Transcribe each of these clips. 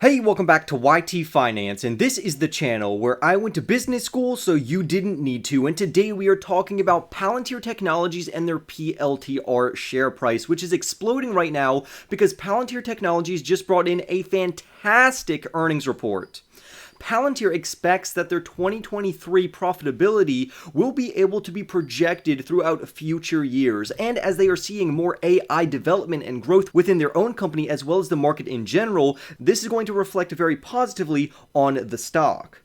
Hey, welcome back to YT Finance, and this is the channel where I went to business school so you didn't need to, and today we are talking about Palantir Technologies and their PLTR share price, which is exploding right now because Palantir Technologies just brought in a fantastic earnings report. Palantir expects that their 2023 profitability will be able to be projected throughout future years, and as they are seeing more AI development and growth within their own company as well as the market in general, this is going to reflect very positively on the stock.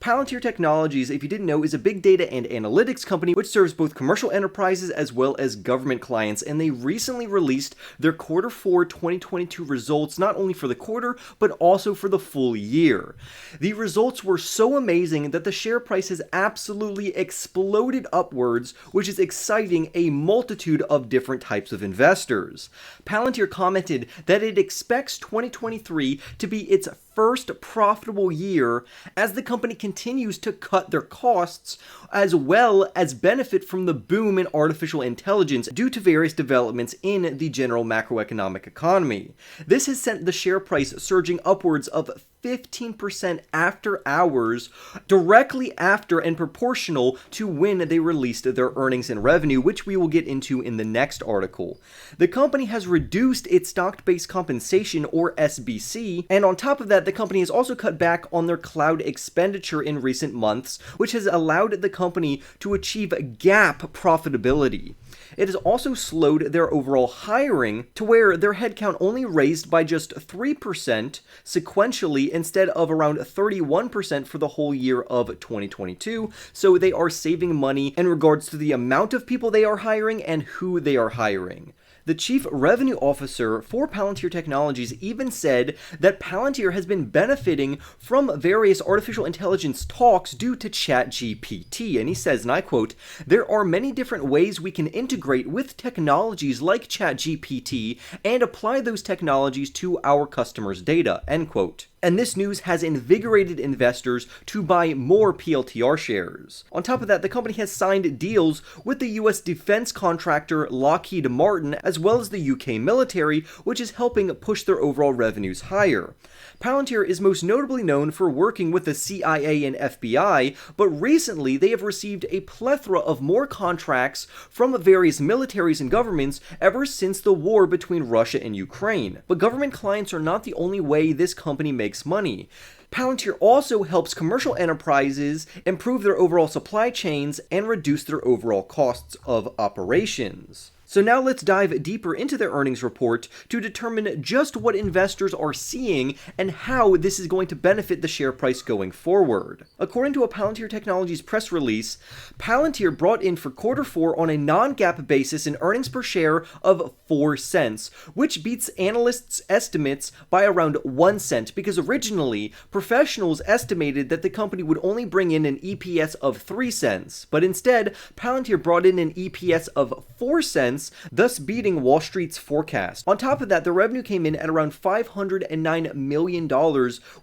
Palantir Technologies, if you didn't know, is a big data and analytics company which serves both commercial enterprises as well as government clients, and they recently released their Q4 2022 results, not only for the quarter, but also for the full year. The results were so amazing that the share price has absolutely exploded upwards, which is exciting a multitude of different types of investors. Palantir commented that it expects 2023 to be its first profitable year as the company continues to cut their costs as well as benefit from the boom in artificial intelligence due to various developments in the general macroeconomic economy. This has sent the share price surging upwards of 15% after hours, directly after and proportional to when they released their earnings and revenue, which we will get into in the next article. The company has reduced its stock-based compensation, or SBC, and on top of that, the company has also cut back on their cloud expenditure in recent months, which has allowed the company to achieve GAAP profitability. It has also slowed their overall hiring to where their headcount only raised by just 3% sequentially instead of around 31% for the whole year of 2022, so they are saving money in regards to the amount of people they are hiring and who they are hiring. The chief revenue officer for Palantir Technologies even said that Palantir has been benefiting from various artificial intelligence talks due to ChatGPT, and he says, and I quote, "There are many different ways we can integrate with technologies like ChatGPT and apply those technologies to our customers' data," end quote. And this news has invigorated investors to buy more PLTR shares. On top of that, the company has signed deals with the US defense contractor Lockheed Martin as well as the UK military, which is helping push their overall revenues higher. Palantir is most notably known for working with the CIA and FBI, but recently they have received a plethora of more contracts from various militaries and governments ever since the war between Russia and Ukraine. But government clients are not the only way this company makes money. Palantir also helps commercial enterprises improve their overall supply chains and reduce their overall costs of operations. So now let's dive deeper into their earnings report to determine just what investors are seeing and how this is going to benefit the share price going forward. According to a Palantir Technologies press release, Palantir brought in for Q4 on a non-GAAP basis an earnings per share of 4 cents, which beats analysts' estimates by around 1 cent because originally professionals estimated that the company would only bring in an EPS of 3 cents, but instead Palantir brought in an EPS of 4 cents, thus beating Wall Street's forecast. On top of that, the revenue came in at around $509 million,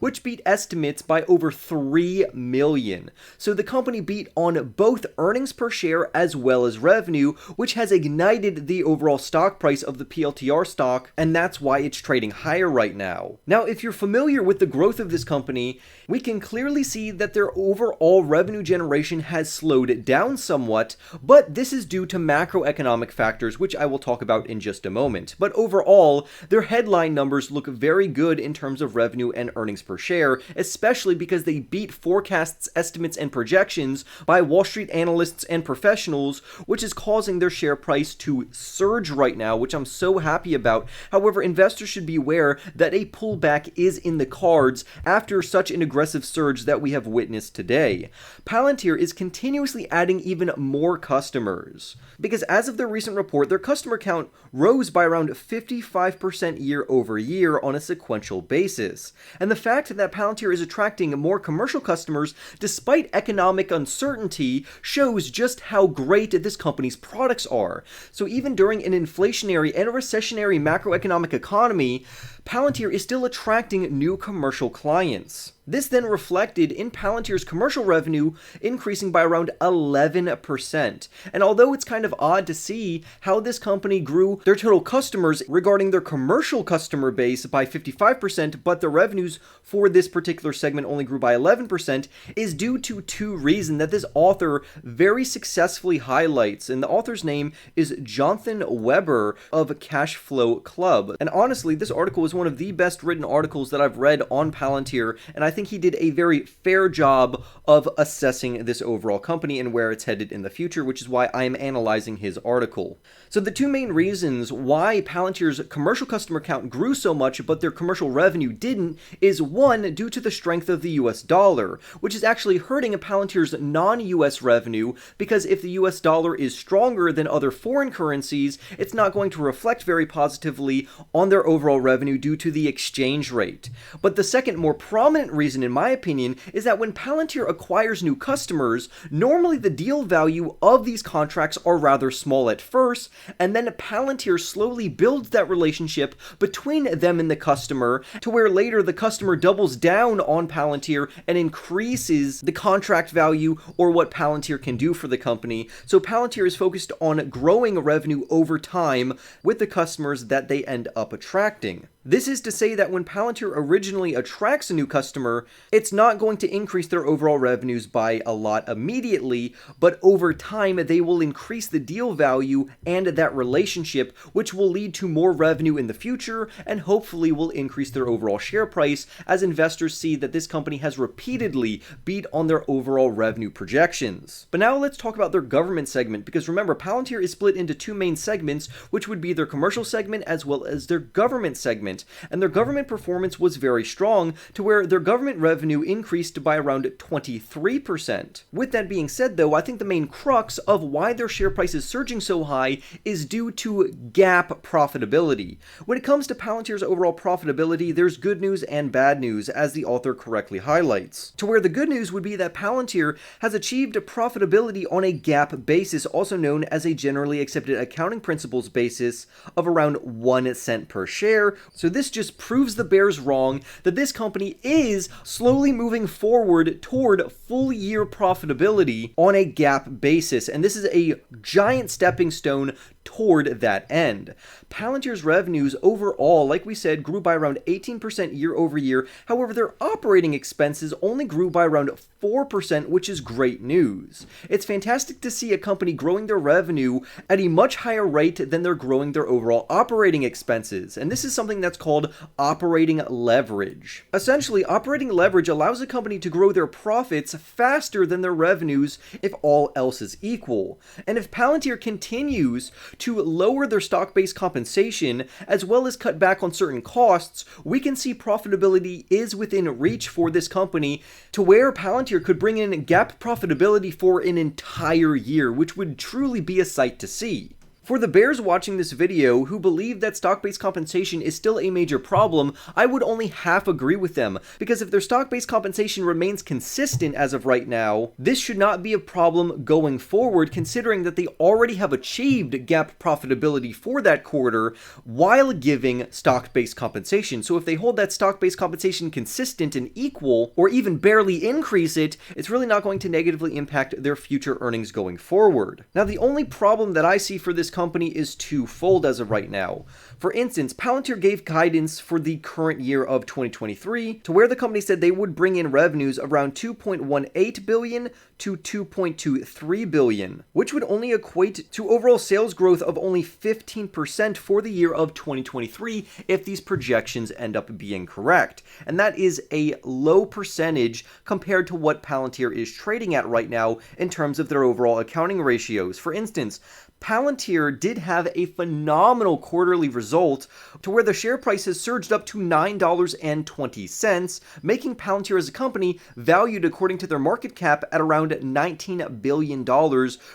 which beat estimates by over $3 million. So the company beat on both earnings per share as well as revenue, which has ignited the overall stock price of the PLTR stock, and that's why it's trading higher right now. Now, if you're familiar with the growth of this company, we can clearly see that their overall revenue generation has slowed down somewhat, but this is due to macroeconomic factors, which I will talk about in just a moment. But overall, their headline numbers look very good in terms of revenue and earnings per share, especially because they beat forecasts, estimates, and projections by Wall Street analysts and professionals, which is causing their share price to surge right now, which I'm so happy about. However, investors should be aware that a pullback is in the cards after such an aggressive surge that we have witnessed today. Palantir is continuously adding even more customers, because as of their recent report, their customer count rose by around 55% year over year on a sequential basis. And the fact that Palantir is attracting more commercial customers despite economic uncertainty shows just how great this company's products are. So even during an inflationary and a recessionary macroeconomic economy, Palantir is still attracting new commercial clients. This then reflected in Palantir's commercial revenue increasing by around 11%. And although it's kind of odd to see how this company grew their total customers regarding their commercial customer base by 55%, but the revenues for this particular segment only grew by 11%, is due to two reasons that this author very successfully highlights. And the author's name is Jonathan Weber of Cashflow Club. And honestly, this article is one of the best written articles that I've read on Palantir, and I think he did a very fair job of assessing this overall company and where it's headed in the future, which is why I am analyzing his article. So the two main reasons why Palantir's commercial customer count grew so much but their commercial revenue didn't is one, due to the strength of the US dollar, which is actually hurting Palantir's non-US revenue, because if the US dollar is stronger than other foreign currencies, it's not going to reflect very positively on their overall revenue due to the exchange rate. But the second, more prominent reason, in my opinion, is that when Palantir acquires new customers, normally the deal value of these contracts are rather small at first, and then Palantir slowly builds that relationship between them and the customer to where later the customer doubles down on Palantir and increases the contract value or what Palantir can do for the company. So Palantir is focused on growing revenue over time with the customers that they end up attracting. This is to say that when Palantir originally attracts a new customer, it's not going to increase their overall revenues by a lot immediately, but over time they will increase the deal value and that relationship, which will lead to more revenue in the future and hopefully will increase their overall share price as investors see that this company has repeatedly beat on their overall revenue projections. But now let's talk about their government segment, because remember, Palantir is split into two main segments, which would be their commercial segment as well as their government segment. And their government performance was very strong to where their government revenue increased by around 23%. With that being said though, I think the main crux of why their share price is surging so high is due to GAAP profitability. When it comes to Palantir's overall profitability, there's good news and bad news, as the author correctly highlights. To where the good news would be that Palantir has achieved profitability on a GAAP basis, also known as a generally accepted accounting principles basis, of around 1 cent per share. So this just proves the bears wrong that this company is slowly moving forward toward full year profitability on a GAAP basis. And this is a giant stepping stone toward that end. Palantir's revenues overall, like we said, grew by around 18% year over year. However, their operating expenses only grew by around 4%, which is great news. It's fantastic to see a company growing their revenue at a much higher rate than they're growing their overall operating expenses. And this is something that's called operating leverage. Essentially, operating leverage allows a company to grow their profits faster than their revenues if all else is equal. And if Palantir continues to lower their stock-based compensation as well as cut back on certain costs, we can see profitability is within reach for this company to where Palantir could bring in GAAP profitability for an entire year, which would truly be a sight to see. For the bears watching this video who believe that stock-based compensation is still a major problem, I would only half agree with them, because if their stock-based compensation remains consistent as of right now, this should not be a problem going forward, considering that they already have achieved GAAP profitability for that quarter while giving stock-based compensation. So if they hold that stock-based compensation consistent and equal, or even barely increase it, it's really not going to negatively impact their future earnings going forward. Now, the only problem that I see for this company is twofold as of right now. For instance, Palantir gave guidance for the current year of 2023 to where the company said they would bring in revenues around 2.18 billion to 2.23 billion, which would only equate to overall sales growth of only 15% for the year of 2023 if these projections end up being correct. And that is a low percentage compared to what Palantir is trading at right now in terms of their overall accounting ratios. For instance, Palantir did have a phenomenal quarterly result to where the share price has surged up to $9.20, making Palantir as a company valued according to their market cap at around $19 billion,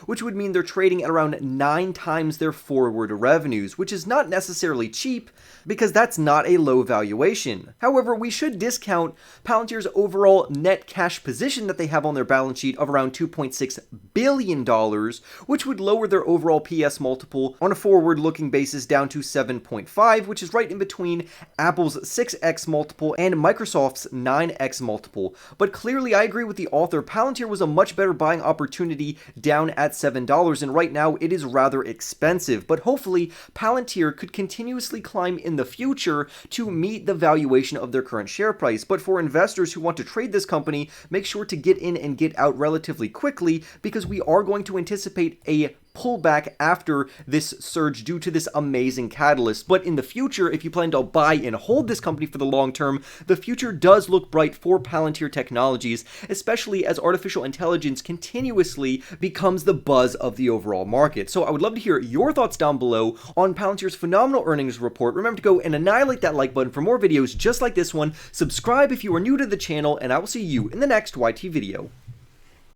which would mean they're trading at around 9 times their forward revenues, which is not necessarily cheap because that's not a low valuation. However, we should discount Palantir's overall net cash position that they have on their balance sheet of around $2.6 billion, which would lower their overall overall PS multiple on a forward-looking basis down to 7.5, which is right in between Apple's 6x multiple and Microsoft's 9x multiple. But clearly, I agree with the author, Palantir was a much better buying opportunity down at $7, and right now it is rather expensive. But hopefully, Palantir could continuously climb in the future to meet the valuation of their current share price. But for investors who want to trade this company, make sure to get in and get out relatively quickly, because we are going to anticipate a pullback after this surge due to this amazing catalyst. But in the future, if you plan to buy and hold this company for the long term, the future does look bright for Palantir Technologies, especially as artificial intelligence continuously becomes the buzz of the overall market. So I would love to hear your thoughts down below on Palantir's phenomenal earnings report. Remember to go and annihilate that like button for more videos just like this one. Subscribe if you are new to the channel, and I will see you in the next YT video.